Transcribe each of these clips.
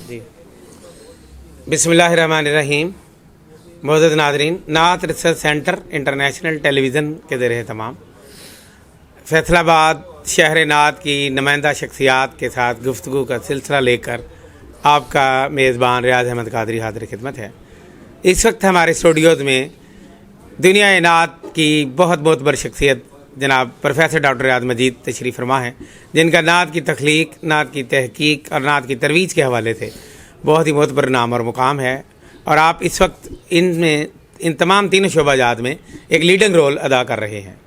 جی बिस्मिल्लाहिर्रहमानिर्रहीम। मोअज़्ज़ज़ नाज़रीन, नात रिसर्च सेंटर इंटरनेशनल टेलीविज़न के ज़रिए तमाम फैसलाबाद शहर नात की नुमाइंदा शख्सियात के साथ गुफ्तगू का सिलसिला लेकर आपका मेज़बान रियाज़ अहमद कादरी हाज़िर खिदमत है। इस वक्त हमारे स्टूडियोज़ में दुनिया नात की बहुत मोतबर शख्सियत जनाब प्रोफेसर डॉक्टर रियाज़ मजीद तशरीफ़ फरमा है, जिनका नात की तख्लीक, नात की तहकीक और नात की तरवीज के हवाले से बहुत ही मोतबर नाम और मुकाम है। और आप इस वक्त इन तमाम तीनों शोबाजात में एक लीडिंग रोल अदा कर रहे हैं।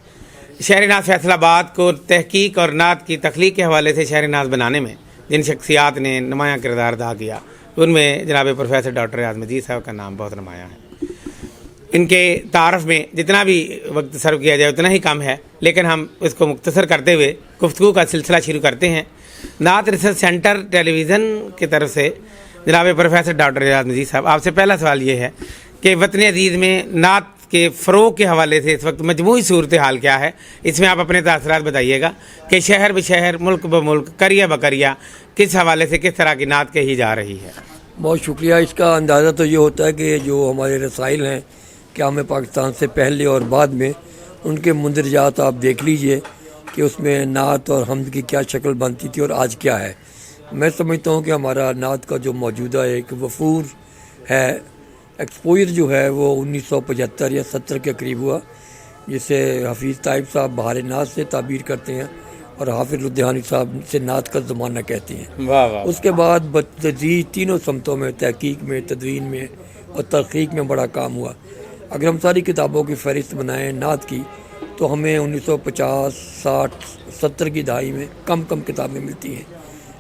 शहर नात फैसलाबाद को तहकीक और नात की तख्लीक के हवाले से शहर नात बनाने में जिन शख्सियात ने नुमायाँ किरदार अदा किया, उनमें जनाब प्रोफेसर डॉक्टर रियाज़ मजीद साहब का नाम बहुत नुमायाँ है। इनके तारफ़ में जितना भी वक्त सर्व किया जाए उतना ही कम है, लेकिन हम इसको मुख्तसर करते हुए गुफ्तगू का सिलसिला शुरू करते हैं। नात रिसर्च सेंटर टेलीविज़न की तरफ से जनाब प्रोफेसर डॉक्टर रियाज़ मजीद साहब, आपसे पहला सवाल ये है कि वतन अजीज़ में नात के फ़रोग़ के हवाले से इस वक्त मजमूई सूरत हाल क्या है, इसमें आप अपने तासरात बताइएगा कि शहर ब शहर, मुल्क ब मुल्क, करिया ब करिया किस हवाले से किस तरह की नात कही जा रही है। बहुत शुक्रिया। इसका अंदाज़ा तो ये होता है कि जो हमारे रसाइल हैं क्या में पाकिस्तान से पहले और बाद में, उनके मुंदरजात आप देख लीजिए कि उसमें नात और हम्द की क्या शक्ल बनती थी और आज क्या है। मैं समझता हूँ कि हमारा नात का जो मौजूदा एक वफूर है, एक्सपोजर जो है वो 1975 या 70 के करीब हुआ, जिसे हफीज़ ताइब साहब बहार नात से ताबीर करते हैं और हाफिज़ लुधियानी साहब से नात का ज़माना कहते हैं। वाह वाह। उसके बाद बतदरीज तीनों समतों में, तहकीक में, तदवीन में और तहकीक में बड़ा काम हुआ। अगर हम सारी किताबों की फहरिस्त बनाएं नात की, तो हमें 1950, 60, 70 की दहाई में कम किताबें मिलती हैं,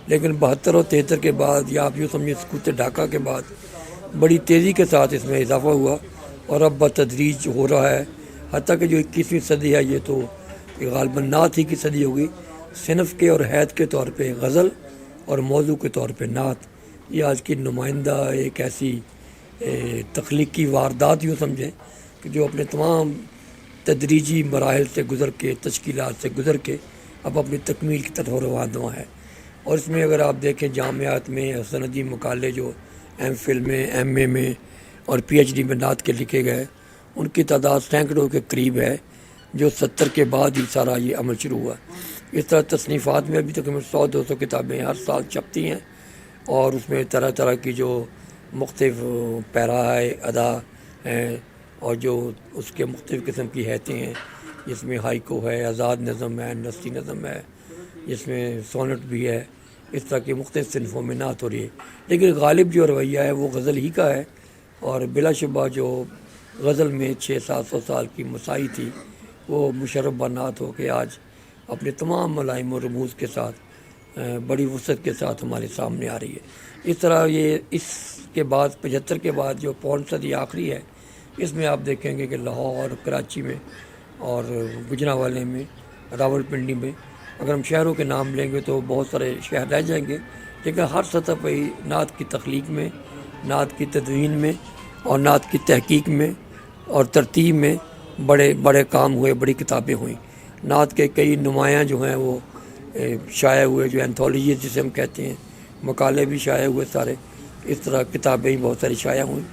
लेकिन 72 और 73 के बाद, या आप यूँ समझिए सकूत ढाका के बाद, बड़ी तेज़ी के साथ इसमें इजाफा हुआ और अब बतदरीज हो रहा है। हत्ता कि जो 21वीं सदी है, ये तो ग़ालिबन नात ही की सदी होगी। सिनफ़ के और हैत के तौर पे गज़ल और मौजू के तौर पे नात, ये आज की नुमाइंदा एक ऐसी तख्लीकी वारदात यूँ समझें कि जो अपने तमाम तदरीजी मराहल से गुज़र के, तश्कीलात से गुज़र के अब अपनी तकमील की तरफ रवाना है। और इसमें अगर आप देखें जामियात में सनदी मकाले जो एमफिल में, एमए में और पीएचडी में नात के लिखे गए, उनकी तादाद सैकड़ों के करीब है, जो 70 के बाद ही सारा ये अमल शुरू हुआ। इस तरह तसनीफ़ात में अभी तक 100-200 किताबें हर साल छपती हैं और उसमें तरह तरह की जो मुख्तलिफ पैरा है, अदा हैं और जो उसके मुख्तलिफ़ किस्म की हैतें हैं, जिसमें हाइको है, आज़ाद नज़म है, नस्ती नज़म है, जिसमें सोनेट भी है। इस तरह की मुख्तलिफ़ सिनफ़ों में नात हो रही है, लेकिन गालिब जो रवैया है वो गज़ल ही का है। और बिलाशुबा जो गज़ल में 600-700 साल की मसाई थी, वो मुशर्रफ बनात हो के आज अपने तमाम मलाइम और रमूज़ के साथ बड़ी वसअत के साथ हमारे सामने आ रही है। इस तरह ये इसके बाद 75 के बाद जो पौन सदी आखिरी है, इसमें आप देखेंगे कि लाहौर, कराची में और गुजरांवाले में, रावलपिंडी में, अगर हम शहरों के नाम लेंगे तो बहुत सारे शहर रह जाएंगे, लेकिन हर सतह पर ही नात की तख्लीक में, नात की तदवीन में और नात की तहकीक में और तरतीब में बड़े बड़े काम हुए, बड़ी किताबें हुई। नात के कई नुमायाँ जो हैं वो शाये हुए, जो एंथोलॉजी जिसे हम कहते हैं, मकाले भी शाये हुए सारे। इस तरह किताबें ही बहुत सारी शाया हुई।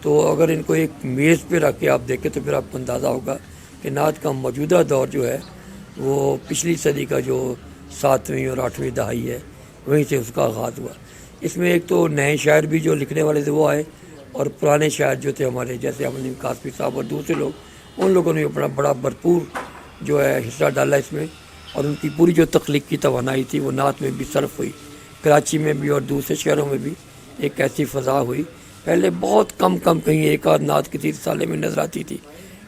तो अगर इनको एक मेज़ पे रख के आप देखें तो फिर आपको अंदाज़ा होगा कि नात का मौजूदा दौर जो है वो पिछली सदी का जो 7वीं और 8वीं दहाई है, वहीं से उसका आगाज़ हुआ। इसमें एक तो नए शायर भी जो लिखने वाले थे वो आए, और पुराने शायर जो थे हमारे, जैसे अमन कासमी साहब और दूसरे लोग, उन लोगों ने अपना बड़ा भरपूर जो है हिस्सा डाला इसमें, और उनकी पूरी जो तख्लीक की तवानाई थी वो नात में भी सर्फ हुई। कराची में भी और दूसरे शहरों में भी एक ऐसी फ़ज़ा हुई। पहले बहुत कम कहीं एक आध नात किसी साले में नज़र आती थी,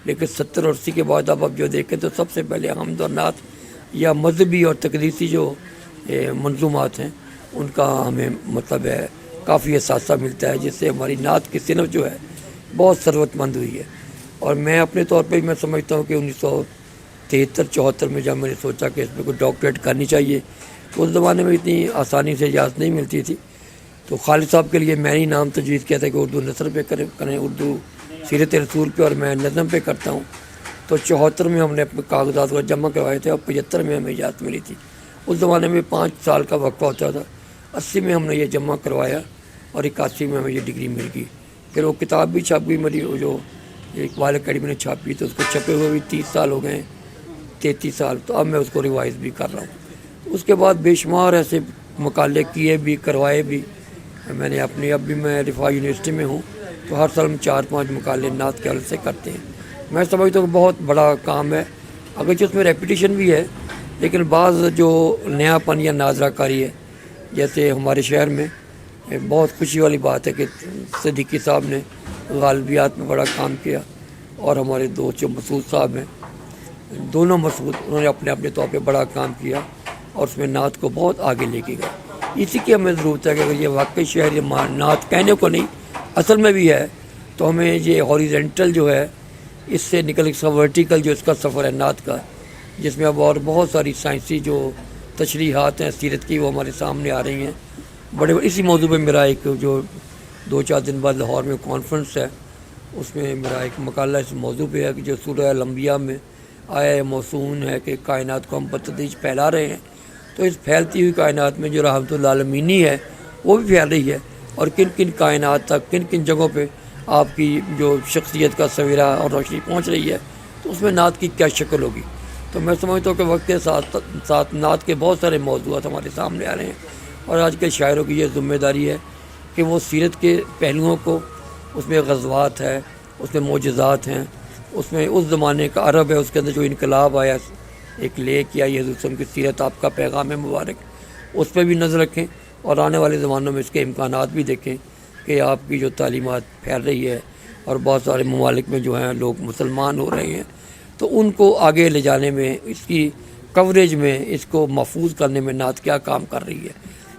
लेकिन 70 और 80 के बाद अब जो देखें तो सबसे पहले हम्द और नात या मजहबी और तकदीसी जो मंजूमात हैं, उनका हमें मतलब है काफ़ी एहसास मिलता है, जिससे हमारी नात की सिनफ जो है बहुत सरवतमंद हुई है। और मैं अपने तौर पे मैं समझता हूँ कि 1973-74 में जब मैंने सोचा कि इसमें कोई डॉक्टरेट करनी चाहिए, तो उस ज़माने में इतनी आसानी से इजाज़त नहीं मिलती थी, तो खालिद साहब के लिए मैंने ही नाम तजवीज़ किया था कि उर्दू नसर पे करें, उर्दू सीरत रसूल पे और मैं नज़म पे करता हूँ। तो 74 में हमने अपने कागजात को जमा करवाए थे और 75 में हमें इजाज़त मिली थी। उस ज़माने में 5 साल का वक्फा होता था। 80 में हमने ये जमा करवाया اور 81 میں ہمیں یہ ڈگری مل گئی. پھر وہ کتاب بھی چھپ گئی میری, وہ جو اقبال اکیڈمی نے چھاپی, تو اس کو چھپے ہوئے بھی 30 سال ہو گئے ہیں, 33 سال. تو اب میں اس کو ریوائز بھی کر رہا ہوں. اس کے بعد بے شمار ایسے مقالے کیے بھی, کروائے بھی میں نے اپنے. اب بھی میں رفاع یونیورسٹی میں ہوں, تو ہر سال ہم 4-5 مقالے نعت کے حوالے سے کرتے ہیں. میں سمجھتا ہوں کہ بہت بڑا کام ہے, اگرچہ اس میں ریپیٹیشن بھی ہے, لیکن بعض جو نیا پن یا ناظرہ کاری ہے, جیسے ہمارے شہر میں بہت خوشی والی بات ہے کہ صدیقی صاحب نے غالبیات میں بڑا کام کیا, اور ہمارے دوست جو مسعود صاحب ہیں, دونوں مسعود, انہوں نے اپنے اپنے طور پہ بڑا کام کیا اور اس میں نعت کو بہت آگے لے کے گئے. اسی کی ہمیں ضرورت ہے کہ اگر یہ واقعی شہر یہ نعت کہنے کو نہیں اصل میں بھی ہے, تو ہمیں یہ ہاریزنٹل جو ہے اس سے نکل کے ورٹیکل جو اس کا سفر ہے نعت کا, جس میں اب اور بہت ساری سائنسی جو تشریحات ہیں سیرت کی وہ ہمارے سامنے آ رہی ہیں. بڑے اسی موضوع پہ میرا ایک جو 2-4 دن بعد لاہور میں کانفرنس ہے, اس میں میرا ایک مقالہ اس موضوع پہ ہے کہ جو سورہ الانبیاء میں آیا موسون ہے کہ کائنات کو ہم بتدریج پھیلا رہے ہیں, تو اس پھیلتی ہوئی کائنات میں جو رحمت العالمینی ہے وہ بھی پھیل رہی ہے, اور کن کن کائنات تک کن کن جگہوں پہ آپ کی جو شخصیت کا سویرا اور روشنی پہنچ رہی ہے, تو اس میں نعت کی کیا شکل ہوگی. تو میں سمجھتا ہوں کہ وقت کے ساتھ ساتھ نعت کے بہت سارے موضوعات ہمارے سامنے آ رہے ہیں, اور آج کے شاعروں کی یہ ذمہ داری ہے کہ وہ سیرت کے پہلوؤں کو, اس میں غزوات ہے, اس میں معجزات ہیں, اس میں اس زمانے کا عرب ہے, اس کے اندر جو انقلاب آیا, ایک لے کیا یہ حضور صلی اللہ علیہ وسلم کی سیرت آپ کا پیغام مبارک, اس پہ بھی نظر رکھیں, اور آنے والے زمانوں میں اس کے امکانات بھی دیکھیں کہ آپ کی جو تعلیمات پھیل رہی ہے اور بہت سارے ممالک میں جو ہیں لوگ مسلمان ہو رہے ہیں, تو ان کو آگے لے جانے میں, اس کی کوریج میں, اس کو محفوظ کرنے میں نعت کیا کام کر رہی ہے.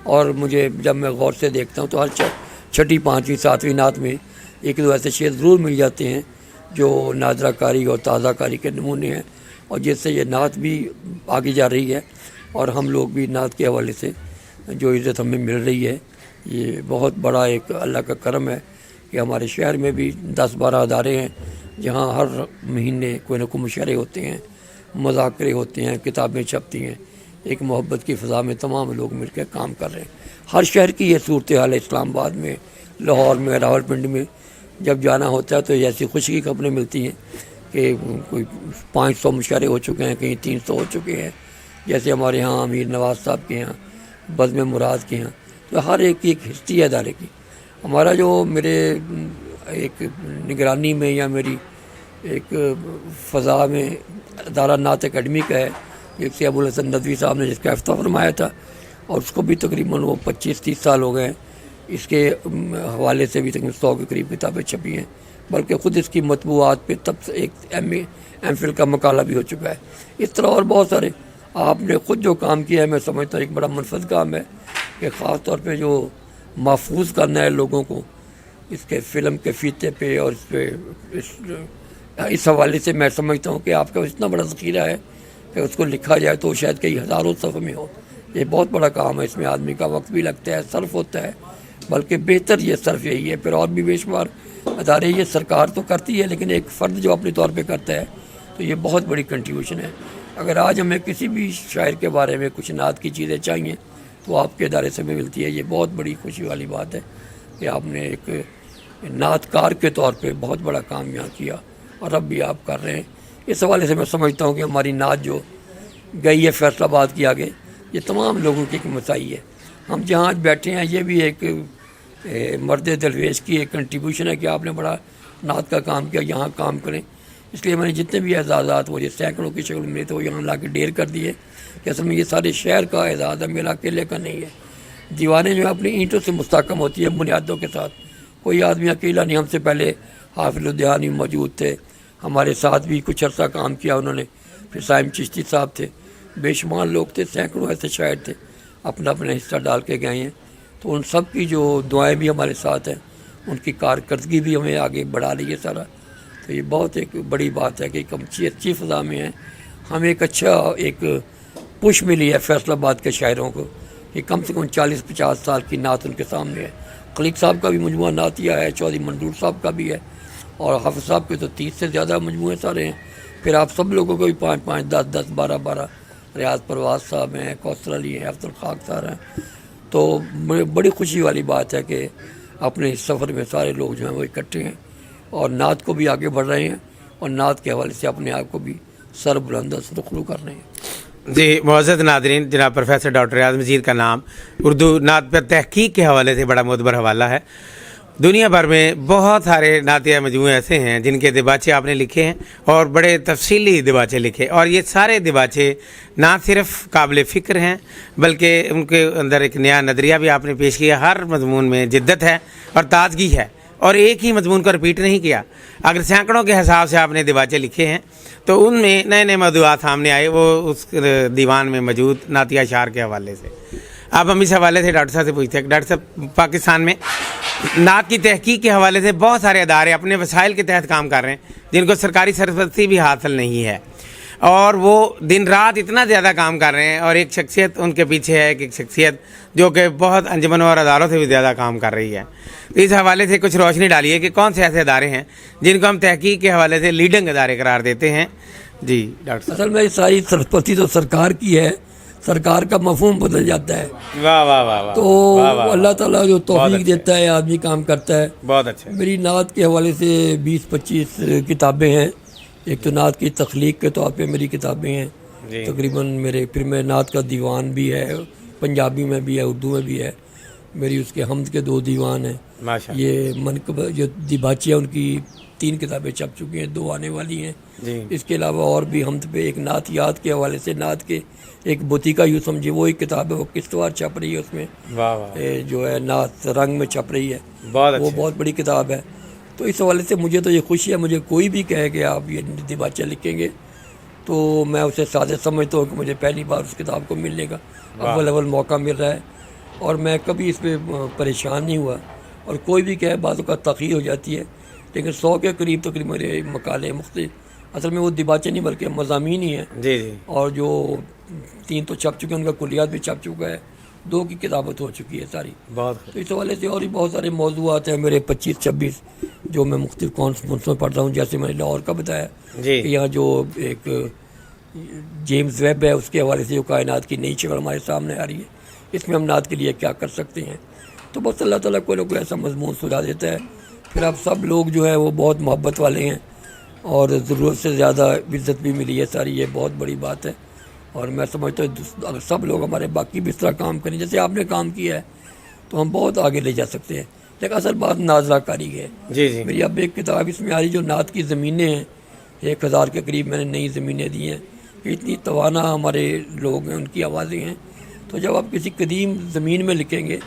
اور مجھے جب میں غور سے دیکھتا ہوں تو ہر 6ٹھی 5ویں 7ویں نعت میں 1-2 ایسے شعر ضرور مل جاتے ہیں جو ناظرہ کاری اور تازہ کاری کے نمونے ہیں, اور جس سے یہ نعت بھی آگے جا رہی ہے, اور ہم لوگ بھی نعت کے حوالے سے جو عزت ہمیں مل رہی ہے, یہ بہت بڑا ایک اللہ کا کرم ہے کہ ہمارے شہر میں بھی 10-12 ادارے ہیں جہاں ہر مہینے کوئی نہ کوئی مشاعرے ہوتے ہیں, مذاکرے ہوتے ہیں, کتابیں چھپتی ہیں, ایک محبت کی فضا میں تمام لوگ مل کے کام کر رہے ہیں. ہر شہر کی یہ صورتحال ہے, اسلام آباد میں, لاہور میں, راولپنڈی میں جب جانا ہوتا ہے تو ایسی خوشی کی خبریں ملتی ہیں کہ کوئی 500 مشاعرے ہو چکے ہیں, کہیں 300 ہو چکے ہیں, جیسے ہمارے ہاں امیر نواز صاحب کے ہاں, بزم مراد کے ہاں. تو ہر ایک کی ایک ہسٹری ہے ادارے کی. ہمارا جو میرے ایک نگرانی میں یا میری ایک فضا میں ادارہ نعت اکیڈمی کا ہے, ایک سے ابوالحسن ندوی صاحب نے جس کا افتتاح فرمایا تھا, اور اس کو بھی تقریباً وہ 25-30 سال ہو گئے ہیں. اس کے حوالے سے بھی تقریباً 100 کے قریب کتابیں چھپی ہیں, بلکہ خود اس کی مطبوعات پہ تب سے ایک ایم فل کا مقالہ بھی ہو چکا ہے. اس طرح اور بہت سارے آپ نے خود جو کام کیا ہے, میں سمجھتا ہوں ایک بڑا منفرد کام ہے کہ خاص طور پہ جو محفوظ کرنا ہے لوگوں کو اس کے فلم کے فیتے پہ, اور اس پہ اس حوالے سے میں سمجھتا ہوں کہ آپ کا اتنا بڑا ذخیرہ ہے کہ اس کو لکھا جائے تو شاید کئی ہزاروں صفحے میں ہو. یہ بہت بڑا کام ہے, اس میں آدمی کا وقت بھی لگتا ہے, صرف ہوتا ہے, بلکہ بہتر یہ صرف یہی ہے. پھر اور بھی بے شمار ادارے, یہ سرکار تو کرتی ہے, لیکن ایک فرد جو اپنے طور پہ کرتا ہے تو یہ بہت بڑی کنٹریبیوشن ہے. اگر آج ہمیں کسی بھی شاعر کے بارے میں کچھ نعت کی چیزیں چاہیے تو آپ کے ادارے سے بھی ملتی ہے. یہ بہت بڑی خوشی والی بات ہے کہ آپ نے ایک نعت کار کے طور پہ بہت بڑا کام یہاں کیا, اور اب بھی آپ کر رہے ہیں. اس حوالے سے میں سمجھتا ہوں کہ ہماری نعت جو گئی ہے فیصل آباد کی آگے, یہ تمام لوگوں کی ایک مسائی ہے. ہم جہاں آج بیٹھے ہیں یہ بھی ایک مرد درویش کی ایک کنٹریبیوشن ہے کہ آپ نے بڑا نعت کا کام کیا, یہاں کام کریں. اس لیے میں نے جتنے بھی اعزازات وہ یہ سینکڑوں کی شکل میں تھے وہ یہاں لا کے ڈھیر کر دیے کہ اصل میں یہ سارے شہر کا اعزاز ہے, میرا اکیلے کا نہیں ہے. دیواریں جو اپنی اینٹوں سے مستحکم ہوتی ہے بنیادوں کے ساتھ, کوئی آدمی اکیلا نہیں. ہم سے پہلے حافظ الدیانی موجود تھے, ہمارے ساتھ بھی کچھ عرصہ کام کیا انہوں نے. پھر سائم چشتی صاحب تھے, بے شمار لوگ تھے, سینکڑوں ایسے شاعر تھے, اپنا اپنا حصہ ڈال کے گئے ہیں. تو ان سب کی جو دعائیں بھی ہمارے ساتھ ہیں, ان کی کارکردگی بھی ہمیں آگے بڑھا رہی ہے سارا. تو یہ بہت ایک بڑی بات ہے کہ ایک اچھی فضا میں ہیں. ہمیں ایک اچھا ایک پش ملی ہے فیصل آباد کے شاعروں کو کہ کم سے کم 40-50 سال کی نعت ان کے سامنے ہے. خلیق صاحب کا بھی مجموعہ نعتیہ ہے, چودھری منظور صاحب کا بھی ہے, اور حافظ صاحب کے تو 30 سے زیادہ مجموعے سارے ہیں. پھر آپ سب لوگوں کو بھی 5-5, 10-10, 12-12, ریاض پرواز صاحب ہیں, کوثر علی ہیں, افضل خاک صاحب ہیں. تو بڑی خوشی والی بات ہے کہ अपने इस सफ़र में सारे लोग जो हैं वो इकट्ठे हैं और नात को भी आगे बढ़ रहे हैं और नात के हवाले से अपने आप को भी सर बुलंद सुरखरू कर रहे हैं। जी मुअज़्ज़ज़ नाज़रीन, जनाब प्रोफेसर डॉक्टर रियाज़ मजीद का नाम उर्दू नात पर तहकीक के हवाले से बड़ा मोतबर हवाला है। दुनिया भर में बहुत सारे नातिया मजमूए ऐसे हैं जिनके दिबाचे आपने लिखे हैं और बड़े तफसीली दिबाचे लिखे, और ये सारे दिबाचे ना सिर्फ काबिल फ़िक्र हैं बल्कि उनके अंदर एक नया नज़रिया भी आपने पेश किया। हर मजमून में जिद्दत है और ताजगी है, और एक ही मजमून को रिपीट नहीं किया। अगर सैकड़ों के हिसाब से आपने दिबाचे लिखे हैं तो उनमें नए नए मौज़ूआत सामने आए, वो उस दीवान में मौजूद नातिया अशार के हवाले से। अब हम इस हवाले से डॉक्टर साहब से पूछते हैं, डॉक्टर साहब पाकिस्तान में नात की तहकीक के हवाले से बहुत सारे अदारे अपने वसाइल के तहत काम कर रहे हैं जिनको सरकारी सरपरस्ती भी हासिल नहीं है, और वो दिन रात इतना ज़्यादा काम कर रहे हैं, और एक शख्सियत उनके पीछे है, एक शख्सियत जो कि बहुत अंजुमनों और अदारों से भी ज़्यादा काम कर रही है। तो इस हवाले से कुछ रोशनी डालिए कि कौन से ऐसे अदारे हैं जिनको हम तहकीक के हवाले से लीडिंग अदारे करार देते हैं। जी डॉक्टर साहब। असल में सारी सरपरस्ती तो सरकार की है, सरकार का मफहूम बदल जाता है। वाह वाह वाह वाह। तो अल्लाह ताला जो तौफीक देता है आदमी काम करता है। बहुत अच्छा। मेरी नात के हवाले से 20-25 किताबें हैं। एक तो नात की तख्लीक के तौर पे मेरी किताबें हैं तकरीबन मेरे, फिर मेरे नात का दीवान भी है, पंजाबी में भी है, उर्दू में भी है। मेरी उसके हमद के 2 दीवान हैं। माशाअल्लाह। ये मनकब जो दिबाचिया उनकी 3 किताबें छप चुकी हैं, 2 आने वाली हैं। इसके अलावा और भी हमद पे एक नात याद के हवाले से नात के एक बुतिका यूँ समझिए वो एक किताब है, वो किस्तवार छप रही है उसमें। वाह वाह। जो है नात रंग में छप रही है, वो बहुत बड़ी किताब है। तो इस हवाले से मुझे तो ये खुशी है, मुझे कोई भी कहे कि आप ये दिबाचे लिखेंगे तो मैं उसे सादे समझता हूँ कि मुझे पहली बार उस किताब को मिलने का अव्वल मौका मिल रहा है, और मैं कभी इस पर परेशान नहीं हुआ। और कोई भी कहे बातों का तख़ीर हो जाती है, लेकिन 100 के करीब तकरीब मेरे मकाले मुख्तलिफ असल में वो दिबाचे नहीं बल्कि मज़ामीन ही हैं। जी। और जो 3 तो छप चुके हैं, उनका कुलियात भी छप चुका है, 2 की किताबत हो चुकी है सारी। बहुत। तो इस हवाले से और भी बहुत सारे मौज़ूआत हैं मेरे 25-26 जो मैं मुख्तलिफ कॉन्फ्रेंस में पढ़ता हूँ। जैसे मैंने लाहौर का बताया कि यहाँ जो एक जेम्स वेब है उसके हवाले से जो कायनात की नई शक्ल हमारे सामने आ रही है, इसमें हम नात के लिए क्या कर सकते हैं। तो बस अल्लाह ताला कोई ना कोई ऐसा मजमून सुझा देता है। फिर आप सब लोग जो है वो बहुत मोहब्बत वाले हैं और ज़रूरत से ज़्यादा इज़्ज़त भी मिली है सारी, ये बहुत बड़ी बात है। और मैं समझता हूँ अगर सब लोग हमारे बाकी भी इस तरह काम करें जैसे आपने काम किया है तो हम बहुत आगे ले जा सकते हैं। लेकिन असल बात नाजरा कारी है। जी। मेरी अब एक किताब इसमें आ रही जो नात की ज़मीनें हैं, 1000 के करीब मैंने नई ज़मीनें दी हैं। इतनी तवाना हमारे लोग हैं, उनकी आवाज़ें हैं। तो जब आप किसी कदीम ज़मीन में लिखेंगे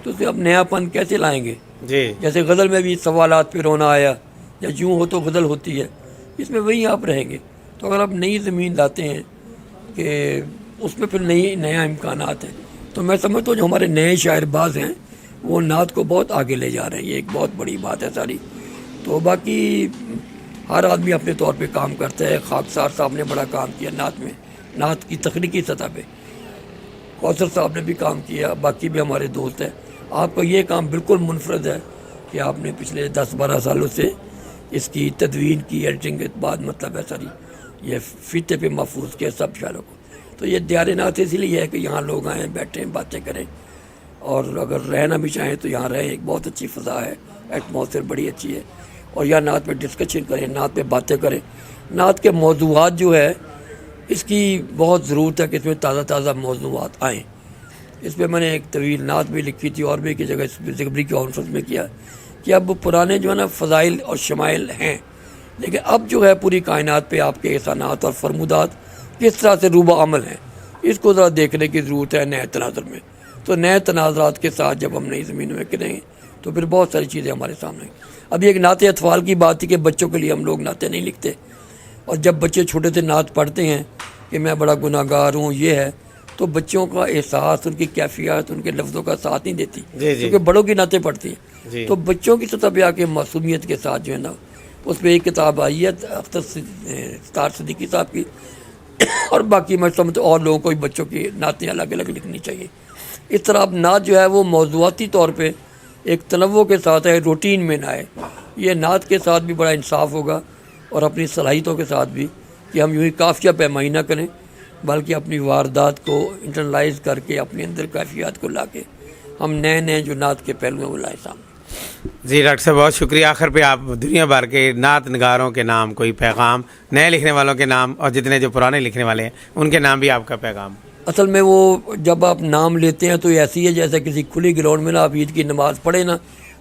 तो उसे आप नयापन कैसे लाएंगे। जैसे गज़ल में भी सवालात पे रोना आया या यूँ हो तो गज़ल होती है, इसमें वही आप रहेंगे। तो अगर आप नई ज़मीन लाते हैं कि उसमें फिर नया इम्कानात हैं, तो मैं समझता हूँ जो हमारे नए शायरबाज हैं वो नात को बहुत आगे ले जा रहे हैं। ये एक बहुत बड़ी बात है सारी। तो बाकी हर आदमी अपने तौर पे काम करता है। खाकसार साहब ने बड़ा काम किया नात में, नात की तकनीकी सतह पे। कौसर साहब ने भी काम किया, बाकी भी हमारे दोस्त हैं। आपका ये काम बिल्कुल मुनफरद है कि आपने पिछले 10-12 सालों से इसकी तदवीन की, एडिटिंग के बाद मतलब है सारी ये फीते पे महफूज किया सब शायरों को। तो ये दियार नात इसलिए है कि यहाँ लोग आएँ, बैठें, बातें करें, और अगर रहना भी चाहें तो यहाँ रहें। एक बहुत अच्छी फ़ज़ा है, एटमॉस्फेयर बड़ी अच्छी है, और यहाँ नात पे डिस्कशन करें, नात पे बातें करें। नात के मौज़ूआत जो है इसकी बहुत ज़रूरत है कि इसमें ताज़ा मौज़ूआत आएँ। इस पर मैंने एक तवील नात भी लिखी थी और भी एक जगह ज़िक्री कॉन्फ्रेंस में किया कि अब पुराने जो है ना फ़ज़ाइल और शमाइल हैं, लेकिन अब जो है पूरी कायनात पे आपके एहसानात और फरमुदात किस तरह से रूबा अमल हैं, इसको ज़रा देखने की ज़रूरत है नए तनाज़ुर में। तो नए तनाज़रात के साथ जब हम नई ज़मीन में करेंगे तो फिर बहुत सारी चीज़ें हमारे सामने। अभी एक नाते अतफ़ाल की बात थी कि बच्चों के लिए हम लोग नाते नहीं लिखते, और जब बच्चे छोटे से नात पढ़ते हैं कि मैं बड़ा गुनाहगार हूँ, ये है, तो बच्चों का एहसास, उनकी कैफियत, उनके लफ्ज़ों का साथ नहीं देती, क्योंकि बड़ों की नातें पढ़ती हैं। तो बच्चों की सतह पे आके मासूमियत के साथ जो है ना, उस पर एक किताब आई है अख्तर सितार सिद्दीकी साहब की, और बाकी मैं समझता हूँ और लोगों को भी बच्चों की नातें अलग अलग लिखनी चाहिए। इस तरह अब नात जो है वो मौज़ूआती तौर पे एक तनव्वुर के साथ है, रूटीन में ना आए। ये नात के साथ भी बड़ा इंसाफ होगा और अपनी सलाहियतों के साथ भी, कि हम यूँ ही काफ़िया पैमाई ना करें, बल्कि अपनी वारदात को इंटरनलाइज करके अपने अंदर कैफियत को ला के हम नए जो नात के पहलू हैं वो लाए सामने। जी डॉक्टर साहब बहुत शुक्रिया। आखिर पे आप दुनिया भर के नात नगारों के नाम कोई पैगाम, नए लिखने वालों के नाम और जितने जो पुराने लिखने वाले हैं उनके नाम भी आपका पैगाम। असल में वो जब आप नाम लेते हैं तो ऐसी है जैसे किसी खुली ग्राउंड में ना आप ईद की नमाज़ पढ़े ना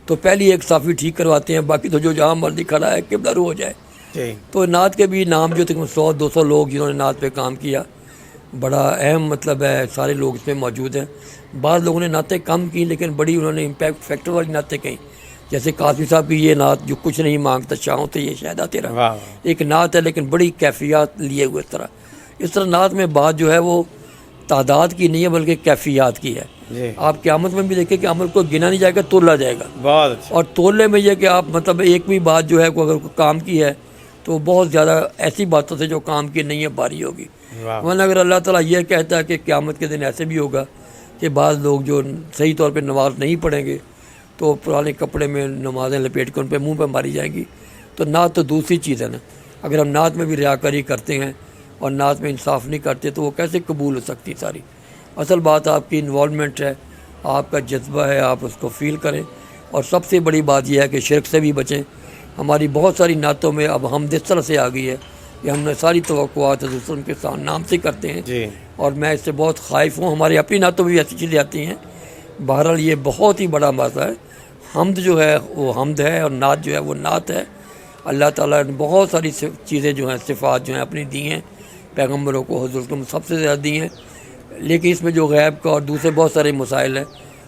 तो पहली एक साफ़ी ठीक करवाते हैं, बाकी तो जो जहाँ मर्जी खड़ा है किबला रू हो जाए। जी तो नात के भी नाम जो तकरीबन 100-200 लोग जिन्होंने नात पे काम किया, बड़ा अहम मतलब है, सारे लोग इसमें मौजूद हैं। बाद लोगों ने नातें कम की लेकिन बड़ी उन्होंने इम्पैक्ट फैक्टर वाली नातें कहीं, जैसे कासिम साहब की ये नात जो कुछ नहीं मांगता चाहों तो ये शायदा तेरा, वाह एक नात है लेकिन बड़ी कैफियत लिए हुए इस तरह नात में बात जो है वो तादाद की नहीं है बल्कि कैफियत की है। जी आप क़यामत में भी देखें कि अमल को गिना नहीं जाएगा, तोला जाएगा। बहुत अच्छा। और तोलने में यह कि आप मतलब एक भी बात जो है को अगर काम की है तो बहुत ज़्यादा ऐसी बातों से जो काम की नहीं है भारी होगी। वाह वरना अगर अल्लाह ताला ये कहता है कि क़यामत के दिन ऐसे भी होगा कि बाज़ लोग जो सही तौर पे नमाज नहीं पढ़ेंगे तो पुराने कपड़े में नमाज़ें लपेट कर उन पर मुँह पर मारी जाएंगी। तो नात तो दूसरी चीज़ है ना, अगर हम नात में भी रियाकारी करते हैं और नात में इंसाफ नहीं करते तो वो कैसे कबूल हो सकती सारी। असल बात आपकी इन्वॉल्वमेंट है, आपका जज्बा है, आप उसको फील करें। और सबसे बड़ी बात यह है कि शिरक से भी बचें। हमारी बहुत सारी नातों में अब हम इस तरह से आ गई है कि हमने सारी तवक्कुआत दूसरों के नाम से करते हैं जी और मैं इससे बहुत ख़ाइफ हूँ। हमारी अपनी नातों में भी ऐसी चीज़ें आती हैं। बहरहाल ये बहुत ही बड़ा मसला है। हम्द जो है वो हम्द है और नात जो है वो नात है। अल्लाह ताला ने बहुत सारी चीज़ें जो हैं सिफ़ात जो हैं अपनी दी हैं, पैगम्बरों को हुज़ूर को सबसे ज़्यादा दी हैं, लेकिन इसमें जो गैब का और दूसरे बहुत सारे मसाइल हैं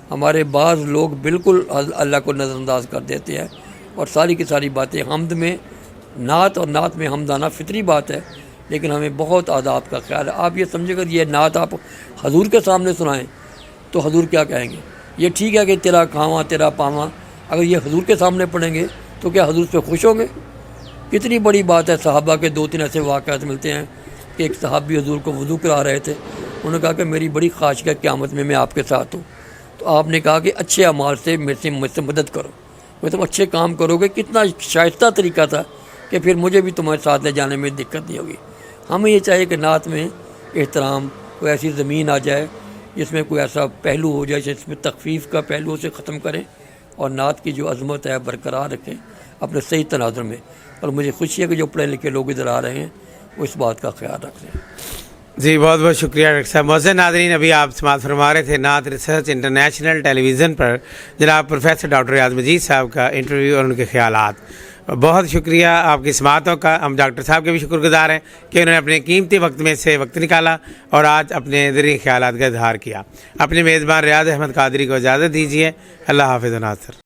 हमारे बाज़ लोग बिल्कुल अल्लाह को नज़रअंदाज कर देते हैं। और सारी की सारी बातें हम्द में नात और नात में हमदाना फितरी बात है, लेकिन हमें बहुत आदाब का ख्याल है। आप ये समझे अगर ये नात आप हजूर के सामने सुनाएं तो हजूर क्या कहेंगे। ये ठीक है कि तेरा खावा तेरा पावा, अगर ये हजूर के सामने पढ़ेंगे तो क्या हजूर पे खुश होंगे। कितनी बड़ी बात है। सहाबा के 2-3 ऐसे वाक़यात मिलते हैं कि एक सहाबी हजूर को वज़ू करा रहे थे, उन्होंने कहा कि मेरी बड़ी ख्वाहिश है क़यामत में मैं आपके साथ हूँ। तो आपने कहा कि अच्छे अमाल से मुझसे मदद करो, मैं तुम अच्छे काम करोगे। कितना शाइस्ता तरीका था कि फिर मुझे भी तुम्हारे साथ ले जाने में दिक्कत नहीं होगी। हमें ये चाहिए कि नात में एहतराम, कोई ऐसी ज़मीन आ जाए जिसमें कोई ऐसा पहलू हो जाए जिसमें तखफीफ का पहलू से ख़त्म करें और नात की जो अज़मत है बरकरार रखें अपने सही तनाज़ुर में। और मुझे खुशी है कि जो पढ़े लिखे लोग इधर आ रहे हैं वो इस बात का ख्याल रख लें। जी बहुत बहुत शुक्रिया डॉक्टर साहब। मोहसिन नाज़रीन, अभी आप समाअत फरमा रहे थे नात रिसर्च इंटरनेशनल टेलीविज़न पर जनाब प्रोफेसर डॉक्टर रियाज मजीद साहब का इंटरव्यू और उनके ख्यालात। बहुत शुक्रिया आपकी समाअतों का। हम डॉक्टर साहब के भी शुक्रगुजार हैं कि उन्होंने अपने कीमती वक्त में से वक्त निकाला और आज अपने ज़रिए ख्यालात का इजहार किया। अपने मेज़बान रियाज अहमद कादरी को इजाज़त दीजिए। अल्लाह हाफ़िज़ नासर।